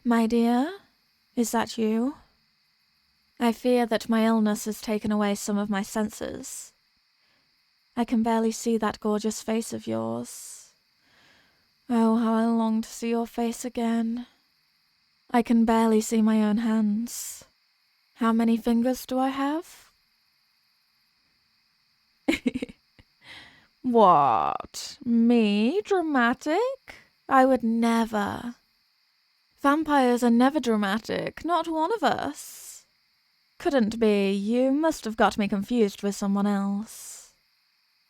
My dear, is that you? I fear that my illness has taken away some of my senses. I can barely see that gorgeous face of yours. Oh, how I long to see your face again. I can barely see my own hands. How many fingers do I have? What? Me? Dramatic? I would never. Vampires are never dramatic, not one of us. Couldn't be. You must have got me confused with someone else.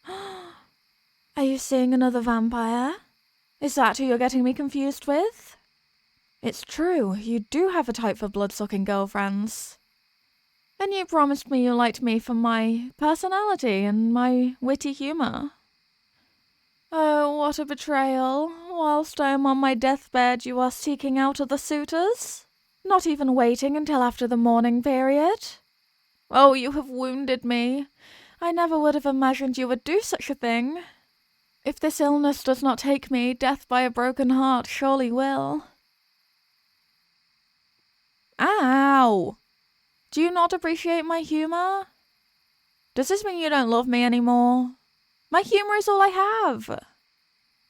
Are you seeing another vampire? Is that who you're getting me confused with? It's true, you do have a type for blood-sucking girlfriends. And you promised me you liked me for my personality and my witty humour. Oh, what a betrayal. Whilst I am on my deathbed, you are seeking out other suitors? Not even waiting until after the mourning period? Oh, you have wounded me. I never would have imagined you would do such a thing. If this illness does not take me, death by a broken heart surely will. Ow! Do you not appreciate my humour? Does this mean you don't love me anymore? My humour is all I have.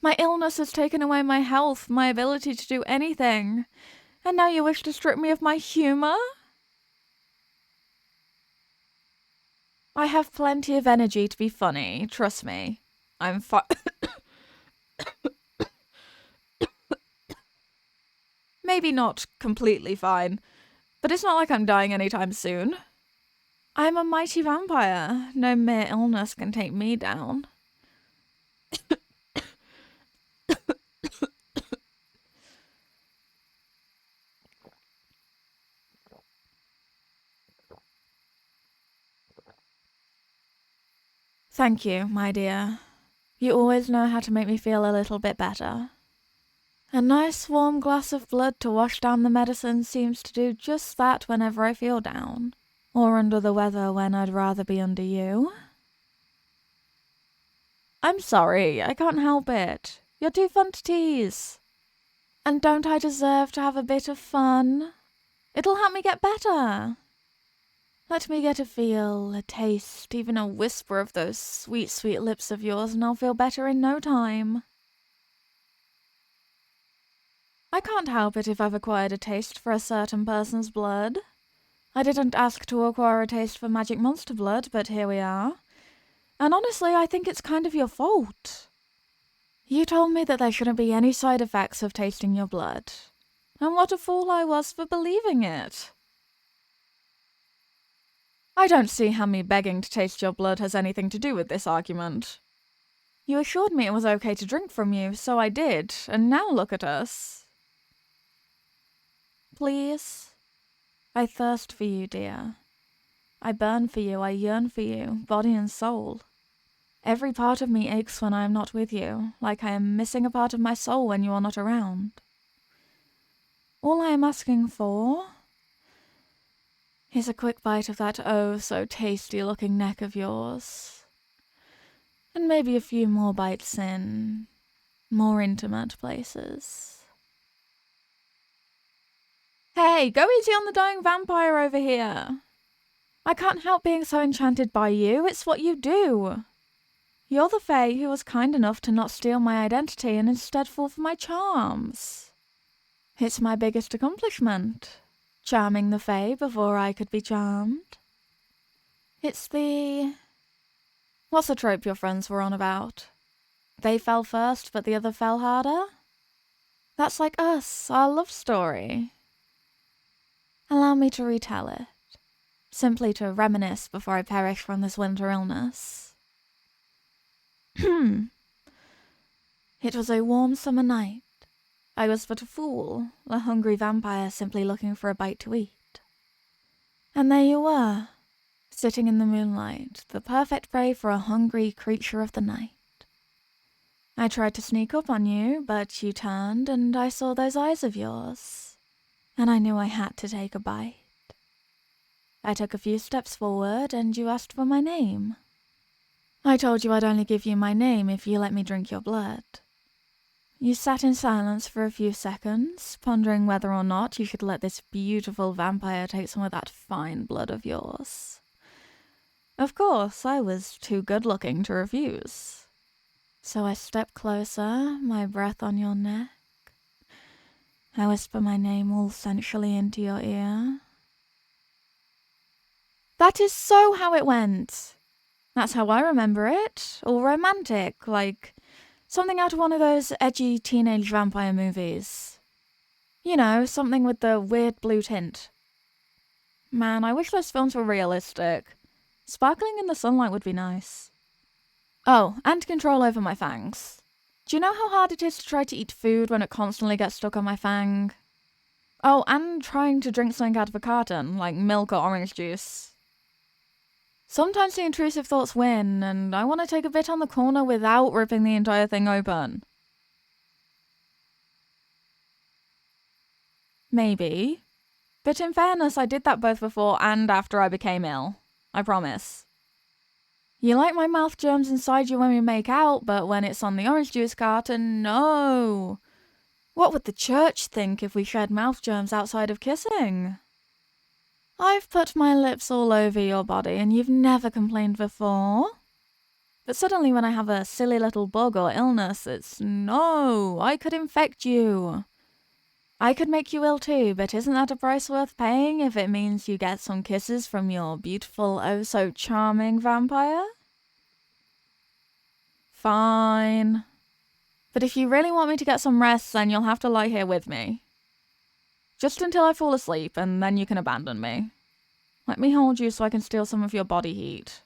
My illness has taken away my health, my ability to do anything. And now you wish to strip me of my humour? I have plenty of energy to be funny, trust me. I'm fine. Maybe not completely fine, but it's not like I'm dying anytime soon. I'm a mighty vampire. No mere illness can take me down. Thank you, my dear. You always know how to make me feel a little bit better. A nice warm glass of blood to wash down the medicine seems to do just that whenever I feel down. Or under the weather when I'd rather be under you. I'm sorry, I can't help it. You're too fun to tease. And don't I deserve to have a bit of fun? It'll help me get better. Let me get a feel, a taste, even a whisper of those sweet, sweet lips of yours, and I'll feel better in no time. I can't help it if I've acquired a taste for a certain person's blood. I didn't ask to acquire a taste for magic monster blood, but here we are. And honestly, I think it's kind of your fault. You told me that there shouldn't be any side effects of tasting your blood. And what a fool I was for believing it. I don't see how me begging to taste your blood has anything to do with this argument. You assured me it was okay to drink from you, so I did, and now look at us. Please? I thirst for you, dear. I burn for you, I yearn for you, body and soul. Every part of me aches when I am not with you, like I am missing a part of my soul when you are not around. All I am asking for is a quick bite of that oh-so-tasty-looking neck of yours. And maybe a few more bites in more intimate places. Hey, go easy on the dying vampire over here. I can't help being so enchanted by you, it's what you do. You're the fae who was kind enough to not steal my identity and instead fall for my charms. It's my biggest accomplishment. Charming the fae before I could be charmed. It's the... What's the trope your friends were on about? They fell first, but the other fell harder? That's like us, our love story. Allow me to retell it, simply to reminisce before I perish from this winter illness. It was a warm summer night. I was but a fool, a hungry vampire simply looking for a bite to eat. And there you were, sitting in the moonlight, the perfect prey for a hungry creature of the night. I tried to sneak up on you, but you turned and I saw those eyes of yours, and I knew I had to take a bite. I took a few steps forward and you asked for my name. I told you I'd only give you my name if you let me drink your blood. You sat in silence for a few seconds, pondering whether or not you should let this beautiful vampire take some of that fine blood of yours. Of course, I was too good-looking to refuse. So I step closer, my breath on your neck. I whisper my name all sensually into your ear. That is so how it went. That's how I remember it. All romantic, like something out of one of those edgy teenage vampire movies. You know, something with the weird blue tint. Man, I wish those films were realistic. Sparkling in the sunlight would be nice. Oh, and control over my fangs. Do you know how hard it is to try to eat food when it constantly gets stuck on my fang? Oh, and trying to drink something out of a carton, like milk or orange juice. Sometimes the intrusive thoughts win, and I want to take a bit on the corner without ripping the entire thing open. Maybe. But in fairness, I did that both before and after I became ill. I promise. You like my mouth germs inside you when we make out, but when it's on the orange juice carton, no. What would the church think if we shared mouth germs outside of kissing? I've put my lips all over your body and you've never complained before. But suddenly when I have a silly little bug or illness, it's no, I could infect you. I could make you ill too, but isn't that a price worth paying if it means you get some kisses from your beautiful, oh so charming vampire? Fine. But if you really want me to get some rest, then you'll have to lie here with me. Just until I fall asleep, and then you can abandon me. Let me hold you so I can steal some of your body heat.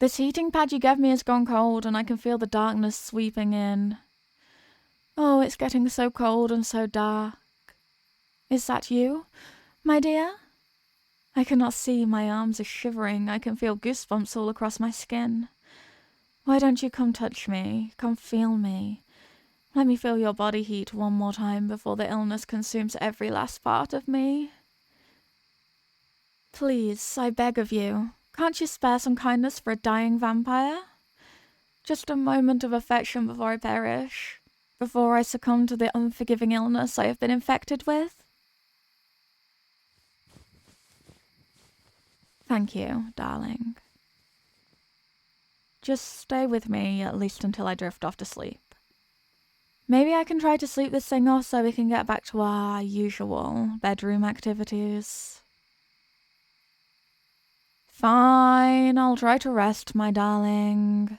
This heating pad you gave me has gone cold, and I can feel the darkness sweeping in. Oh, it's getting so cold and so dark. Is that you, my dear? I cannot see, my arms are shivering, I can feel goosebumps all across my skin. Why don't you come touch me, come feel me? Let me feel your body heat one more time before the illness consumes every last part of me. Please, I beg of you, can't you spare some kindness for a dying vampire? Just a moment of affection before I perish, before I succumb to the unforgiving illness I have been infected with? Thank you, darling. Just stay with me, at least until I drift off to sleep. Maybe I can try to sleep this thing off so we can get back to our usual bedroom activities. Fine, I'll try to rest, my darling.